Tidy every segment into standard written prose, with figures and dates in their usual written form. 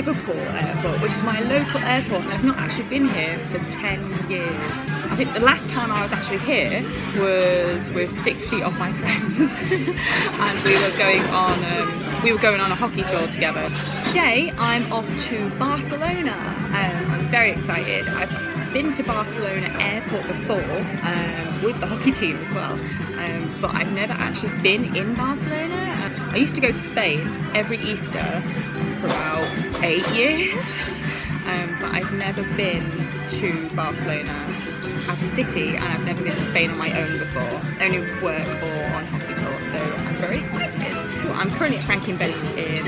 Liverpool airport, which is my local airport, and I've not actually been here for 10 years. I think the last time I was actually here was with 60 of my friends and we were going on a hockey tour together. Today I'm off to Barcelona. I'm very excited. I've been to Barcelona airport before with the hockey team as well, but I've never actually been in Barcelona. I used to go to Spain every Easter for about 8 years, but I've never been to Barcelona as a city, and I've never been to Spain on my own before, only with work or on hockey tour, so I'm very excited. I'm currently at Frankie and Benny's in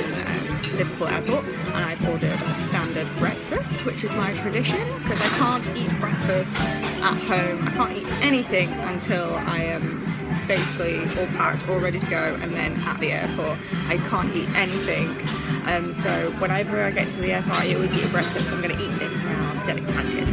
Liverpool Airport, and I've ordered a standard breakfast, which is my tradition, because I can't eat breakfast at home. I can't eat anything until I am basically all packed, all ready to go, and then at the airport I can't eat anything. So whenever I get to the airport I always eat a breakfast, so I'm going to eat this now. I'm dead excited.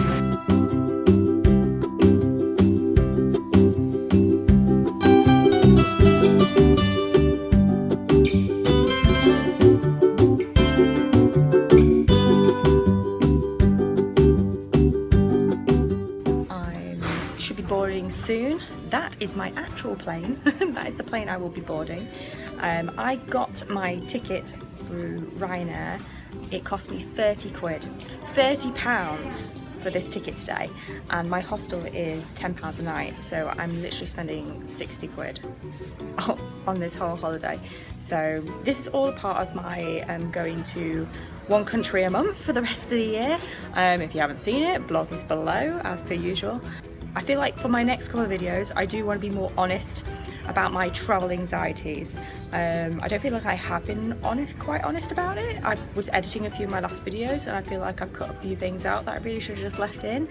Boarding soon. That is my actual plane. That is the plane I will be boarding. I got my ticket through Ryanair. It cost me 30 quid, £30 for this ticket today, and my hostel is £10 a night, so I'm literally spending 60 quid on this whole holiday. So this is all a part of my going to one country a month for the rest of the year. If you haven't seen it, blog is below as per usual. I feel like for my next couple of videos I do want to be more honest about my travel anxieties. I don't feel like I have been quite honest about it. I was editing a few of my last videos and I feel like I've cut a few things out that I really should have just left in,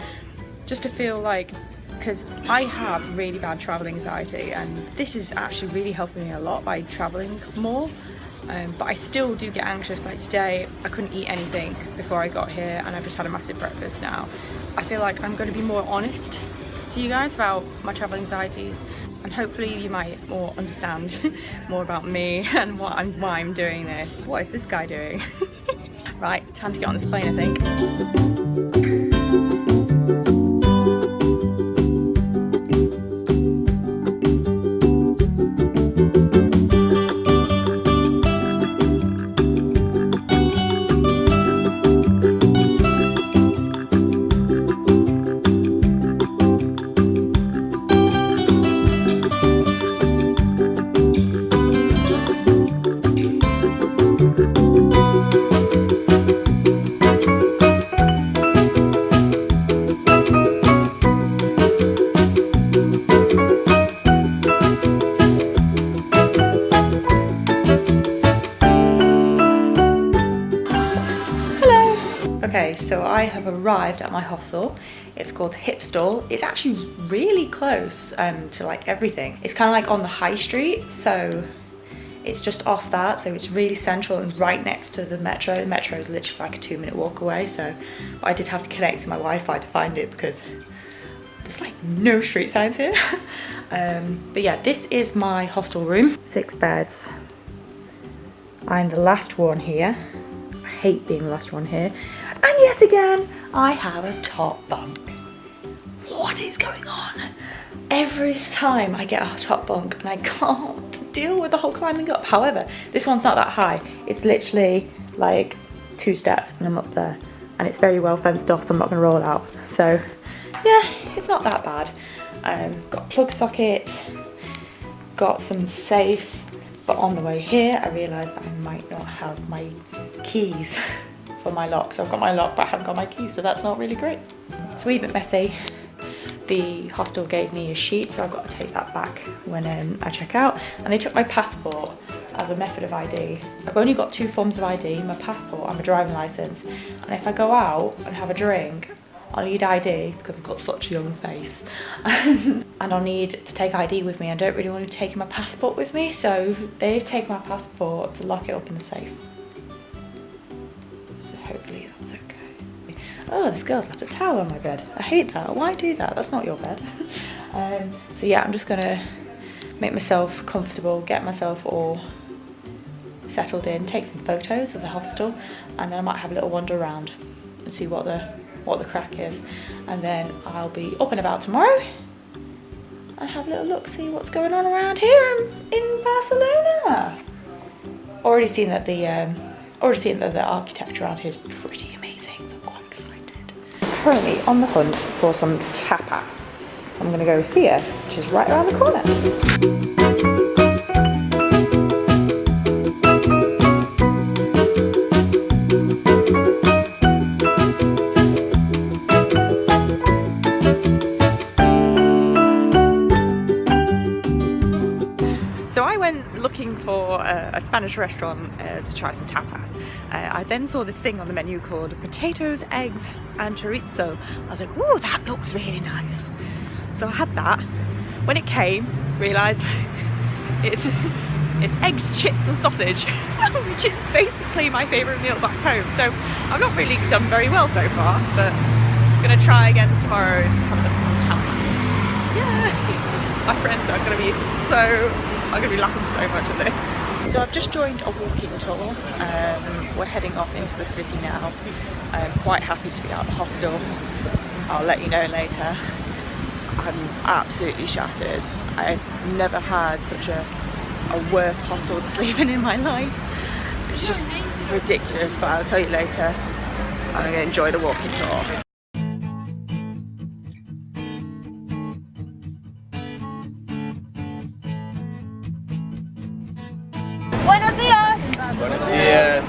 just to feel like, because I have really bad travel anxiety, and this is actually really helping me a lot by traveling more. But I still do get anxious. Like today I couldn't eat anything before I got here and I've just had a massive breakfast now. I feel like I'm going to be more honest to you guys about my travel anxieties, and hopefully you might more understand more about me and why I'm doing this. What is this guy doing? Right, time to get on this plane, I think. Okay, so I have arrived at my hostel. It's called the Hip Stall. It's actually really close to like everything. It's kind of like on the high street, so it's just off that, so it's really central and right next to the metro. The metro is literally like a 2-minute walk away, so but I did have to connect to my Wi-Fi to find it because there's like no street signs here. But yeah, this is my hostel room. 6 beds. I'm the last one here. I hate being the last one here. And yet again, I have a top bunk. What is going on? Every time I get a top bunk and I can't deal with the whole climbing up. However, this one's not that high. It's literally like 2 steps and I'm up there. And it's very well fenced off, so I'm not gonna roll out. So yeah, it's not that bad. Got plug sockets, got some safes, but on the way here, I realized that I might not have my keys for my lock. So I've got my lock, but I haven't got my keys, so that's not really great. It's a wee bit messy. The hostel gave me a sheet, so I've got to take that back when I check out. And they took my passport as a method of ID. I've only got 2 forms of ID, my passport and my driving licence. And if I go out and have a drink, I'll need ID because I've got such a young face. And I'll need to take ID with me. I don't really want to take my passport with me, so they've taken my passport to lock it up in the safe. So hopefully that's okay. Oh, this girl's left a towel on my bed. I hate that. Why do that? That's not your bed. So yeah, I'm just gonna make myself comfortable, get myself all settled in, take some photos of the hostel, and then I might have a little wander around and see what the crack is. And then I'll be up and about tomorrow and have a little look, see what's going on around here in Barcelona. Already seen that the architecture around here is pretty amazing, so I'm quite excited. Currently on the hunt for some tapas. So I'm gonna go here, which is right around the corner. Looking for a Spanish restaurant to try some tapas. I then saw this thing on the menu called potatoes, eggs and chorizo. I was like, oh, that looks really nice. So I had that. When it came, realised it's eggs, chips and sausage, which is basically my favourite meal back home. So I've not really done very well so far, but I'm going to try again tomorrow and have a look at some tapas. Yeah! My friends are going to be I'm going to be laughing so much at this. So I've just joined a walking tour. We're heading off into the city now. I'm quite happy to be out of the hostel. I'll let you know later. I'm absolutely shattered. I've never had such a worse hostel to sleep in my life. It's just ridiculous, but I'll tell you later. I'm going to enjoy the walking tour. Buenos días. Buenos días.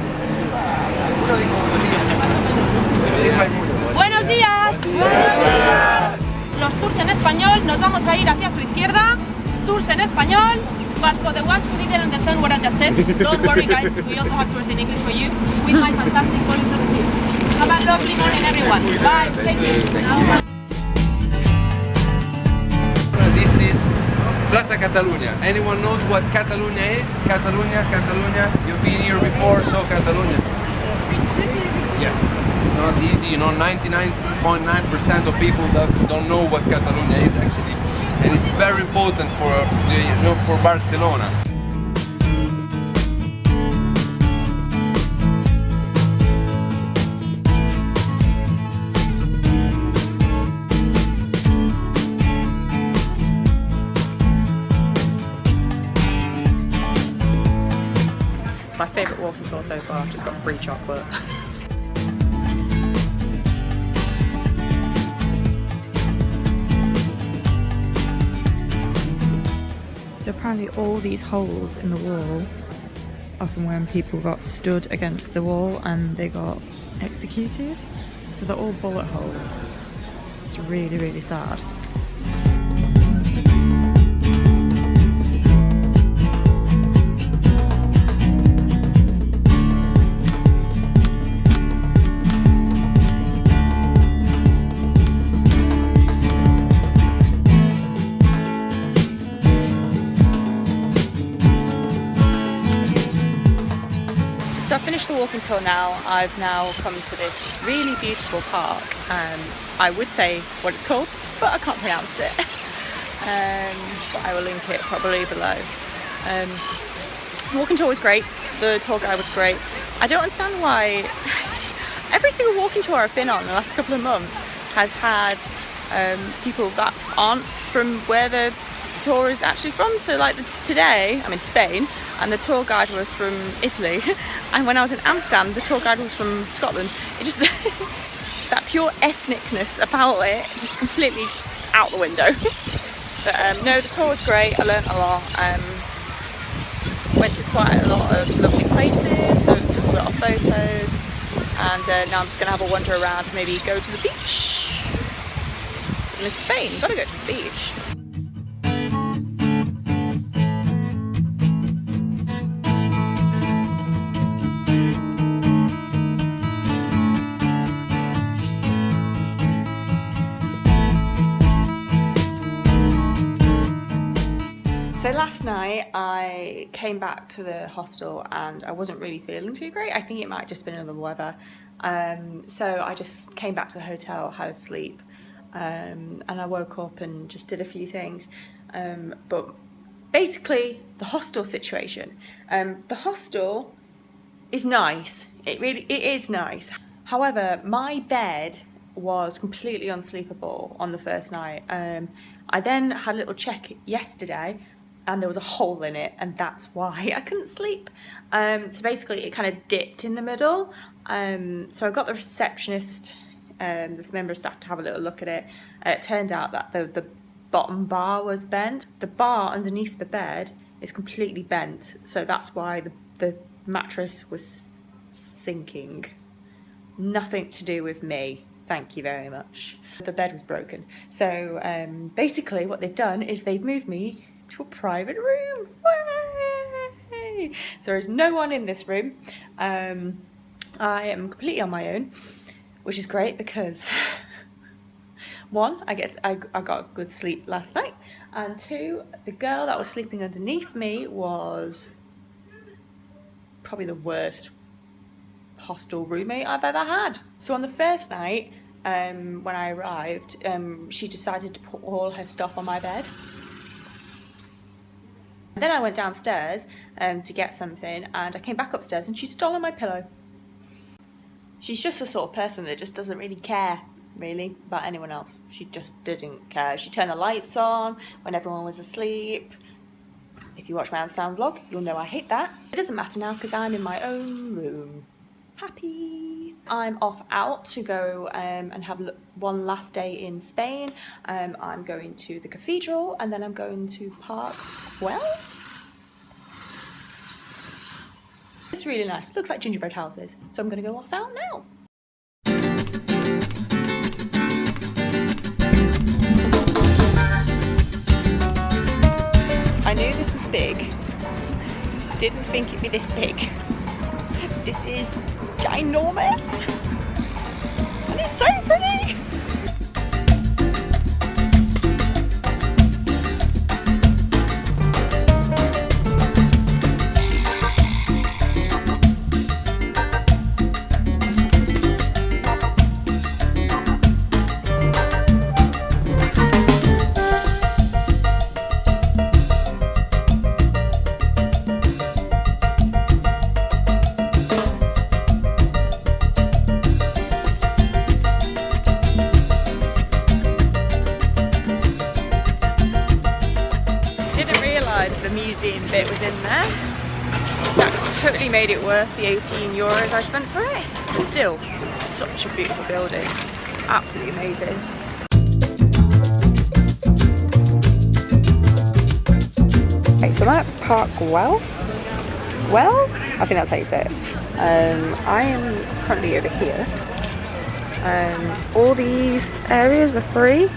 Buenos días. Buenos días. Los tours en español, nos vamos a ir hacia su izquierda. Tours en español. But for the ones who didn't understand what I just said, don't worry guys, we also have tours in English for you with my fantastic colleagues on the team. Have a lovely morning everyone. Bye. Thank you. This is Plaza Catalunya. Anyone knows what Catalunya is? Catalunya. You've been here before, so Catalunya. Yes, it's not easy. You know, 99.9% of people don't know what Catalunya is actually, and it's very important for Barcelona. It's my favourite walking tour so far. I've just got free chocolate. So apparently all these holes in the wall are from when people got stood against the wall and they got executed. So they're all bullet holes. It's really, really sad. So I've finished the walking tour now. I've now come to this really beautiful park. I would say what it's called, but I can't pronounce it. But I will link it probably below. The walking tour was great. The tour guide was great. I don't understand why every single walking tour I've been on in the last couple of months has had people that aren't from where the tour is actually from. So like today, I'm in Spain, and the tour guide was from Italy. And when I was in Amsterdam, the tour guide was from Scotland. It just, that pure ethnicness about it, just completely out the window. But no, the tour was great. I learnt a lot. Went to quite a lot of lovely places, so took a lot of photos. And now I'm just going to have a wander around, maybe go to the beach. I'm in Spain, you've got to go to the beach. So last night I came back to the hostel and I wasn't really feeling too great. I think it might have just been in the weather. So I just came back to the hotel, had a sleep, and I woke up and just did a few things. But basically the hostel situation. The hostel is nice. It is nice. However, my bed was completely unsleepable on the first night. I then had a little check yesterday and there was a hole in it, and that's why I couldn't sleep. So basically it kind of dipped in the middle. So I got the receptionist, this member of staff, to have a little look at it. It turned out that the bottom bar was bent. The bar underneath the bed is completely bent, so that's why the mattress was sinking. Nothing to do with me. Thank you very much. The bed was broken. So basically what they've done is they've moved me to a private room. Way! So there's no one in this room. I am completely on my own, which is great because one, I got good sleep last night, and two, the girl that was sleeping underneath me was probably the worst hostel roommate I've ever had. So on the first night, when I arrived, she decided to put all her stuff on my bed. Then I went downstairs to get something, and I came back upstairs and she's stolen my pillow. She's just the sort of person that just doesn't really care, really, about anyone else. She just didn't care. She turned the lights on when everyone was asleep. If you watch my Amsterdam vlog, you'll know I hate that. It doesn't matter now because I'm in my own room. Happy. I'm off out to go and have one last day in Spain. I'm going to the cathedral, and then I'm going to Park Well. It's really nice. It looks like gingerbread houses. So I'm going to go off out now. I knew this was big. Didn't think it'd be this big. This is ginormous. And it's so pretty. The museum bit was in there. That totally made it worth the 18 euros I spent for it. But still, such a beautiful building. Absolutely amazing. Okay, so I'm at Park Well. Well? I think that's how you say it. I am currently over here. All these areas are free,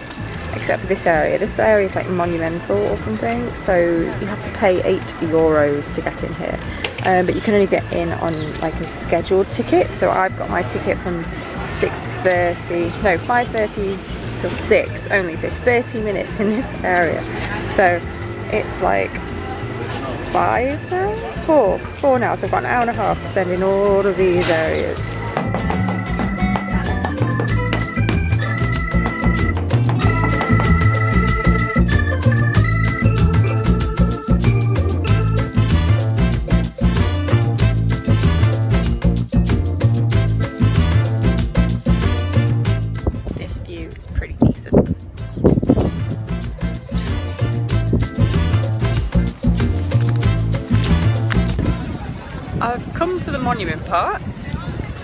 except for this area. This area is like monumental or something, so you have to pay 8 euros to get in here. But you can only get in on like a scheduled ticket, so I've got my ticket from 5:30 till 6 only, so 30 minutes in this area. So it's like 5 now? 4. It's 4 now, so I've got an hour and a half to spend in all of these areas. I've come to the monument part.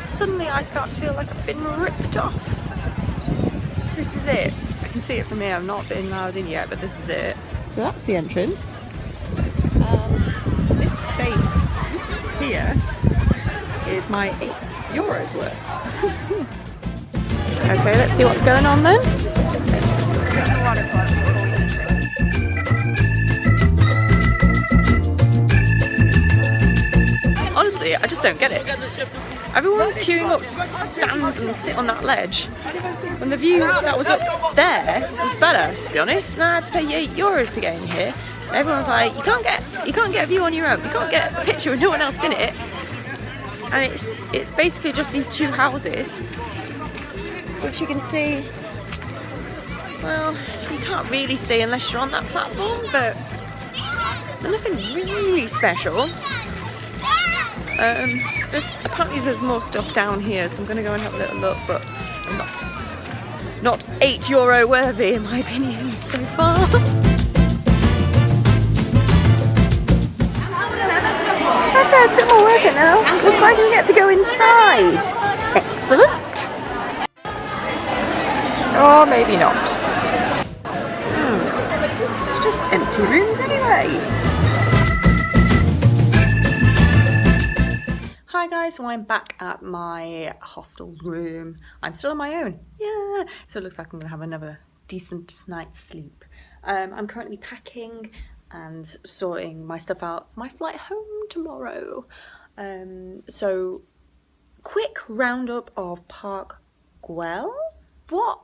Suddenly I start to feel like I've been ripped off. This is it. I can see it from here. I've not been allowed in yet, but this is it. So that's the entrance. And this space here is my 8 euros worth. Okay, let's see what's going on then. Honestly, I just don't get it. Everyone's queuing up to stand and sit on that ledge when the view that was up there was better, to be honest. And I had to pay 8 euros to get in here. And everyone's like, you can't get a view on your own. You can't get a picture with no one else in it. And it's basically just these two houses, which you can see. Well, you can't really see unless you're on that platform, but they're nothing really special. Apparently there's more stuff down here, so I'm going to go and have a little look, but I'm not €8 worthy in my opinion so far. Okay, it's a bit more work it now. Looks like we get to go inside. Excellent. Or maybe not. It's just empty rooms anyway. Hi guys, so I'm back at my hostel room. I'm still on my own. Yeah. So it looks like I'm gonna have another decent night's sleep. I'm currently packing and sorting my stuff out for my flight home tomorrow. So quick roundup of Park Güell. What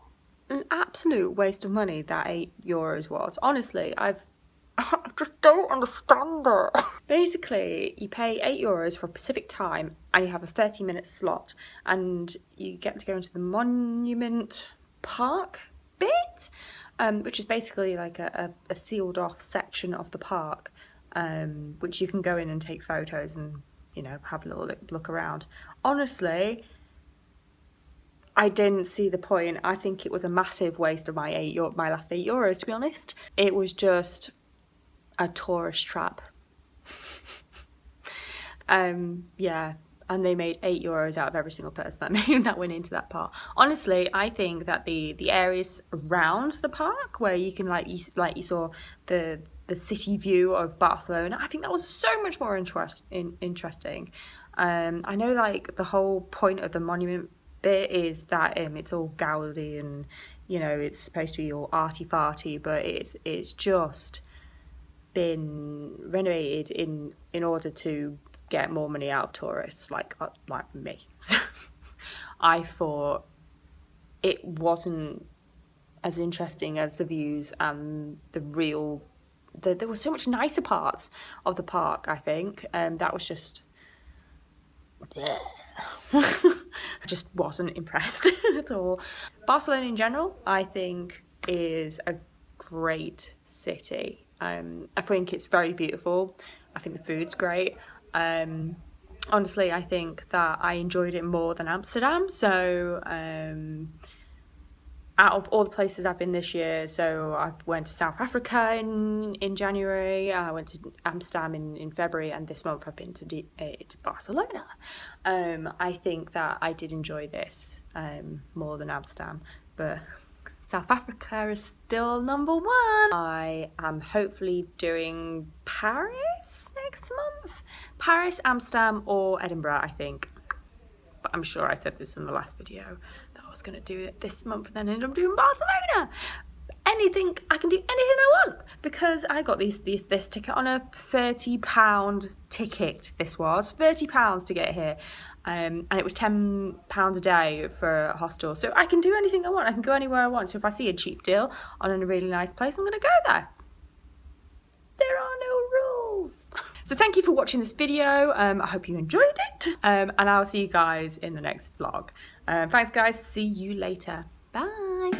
an absolute waste of money that €8 was. Honestly, I just don't understand it. Basically, you pay €8 for Pacific time and you have a 30-minute slot and you get to go into the Monument Park bit, which is basically like a sealed off section of the park, which you can go in and take photos and, you know, have a little look around. Honestly, I didn't see the point. I think it was a massive waste of my last €8, to be honest. It was just a tourist trap. Yeah, and they made €8 out of every single person that went into that park. Honestly, I think that the areas around the park where you can you saw the city view of Barcelona, I think that was so much more interesting. I know like the whole point of the monument bit is that it's all Gaudi and, you know, it's supposed to be all arty-farty, but it's just been renovated in order to get more money out of tourists like me. So I thought it wasn't as interesting as the views and there were so much nicer parts of the park, I think, that was just I just wasn't impressed at all. Barcelona in general, I think, is a great city. I think it's very beautiful. I think the food's great. Honestly, I think that I enjoyed it more than Amsterdam. So out of all the places I've been this year, so I went to South Africa in January, I went to Amsterdam in February, and this month I've been to Barcelona. I think that I did enjoy this more than Amsterdam, but South Africa is still #1. I am hopefully doing Paris next month. Paris, Amsterdam, or Edinburgh, I think. But I'm sure I said this in the last video that I was going to do it this month and then ended up doing Barcelona. I can do anything I want because I got this ticket on a £30 ticket. This was £30 to get here, and it was £10 a day for a hostel. So I can do anything I want. I can go anywhere I want. So if I see a cheap deal on a really nice place, I'm going to go there. There are no rules. So thank you for watching this video. I hope you enjoyed it, and I'll see you guys in the next vlog. Thanks guys. See you later. Bye.